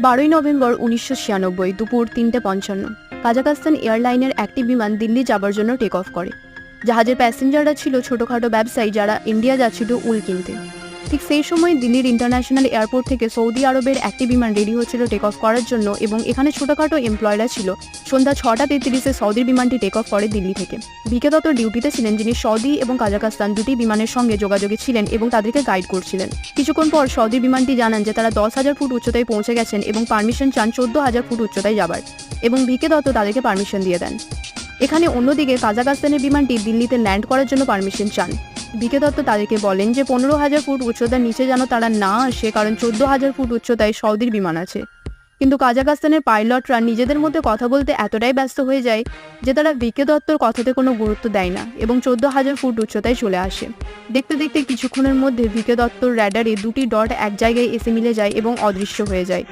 12 November 1996 দুপুর 3:55 কাজাখস্তান এয়ারলাইনের একটি বিমান দিল্লি যাবার জন্য টেক অফ করে। জাহাজের প্যাসেঞ্জাররা ছিল ছোটখাটো ব্যবসায়ী যারা ইন্ডিয়া যাচ্ছিল উল কিনতে। ঠিক সেই সময় দিল্লির ইন্টারন্যাশনাল এয়ারপোর্ট থেকে সৌদি আরবের একটি বিমান রেডি হচ্ছিল টেক অফ করার জন্য এবং এখানে ছোটখাটো এমপ্লয়িরা ছিল। সন্ধ্যা 6:33 সৌদির বিমানটি টেক অফ করে দিল্লি থেকে। ভিকে দত্ত ডিউটিতে ছিলেন, যিনি সৌদি এবং কাজাখস্তান দুটি বিমানের সঙ্গে যোগাযোগে ছিলেন এবং তাদেরকে গাইড করছিলেন। কিছুক্ষণ পর সৌদির বিমানটি জানান যে তারা 10,000 ফুট উচ্চতায় পৌঁছে গেছেন এবং পারমিশন চান 14,000 ফুট উচ্চতায় যাবার, এবং ভিকে দত্ত তাদেরকে পারমিশন দিয়ে দেন। এখানে অন্যদিকে কাজাখস্তানের বিমানটি দিল্লিতে ল্যান্ড করার জন্য পারমিশন চান। ভিকে দত্ত তাদেরকে বলেন যে 15,000 ফুট উচ্চতার নিচে যেন তারা না আসে, কারণ 14,000 ফুট উচ্চতায় সৌদির বিমান আছে। কিন্তু কাজাখস্তানের পাইলটরা নিজেদের মধ্যে কথা বলতে এতটাই ব্যস্ত হয়ে যায় যে তারা ভিকে দত্তর কথাতে কোনো গুরুত্ব দেয় না এবং 14,000 ফুট উচ্চতায় চলে আসে। দেখতে দেখতে কিছুক্ষণের মধ্যে ভিকে দত্তর র্যাডারে দুটি ডট এক জায়গায় এসে মিলে যায় এবং অদৃশ্য হয়ে যায়।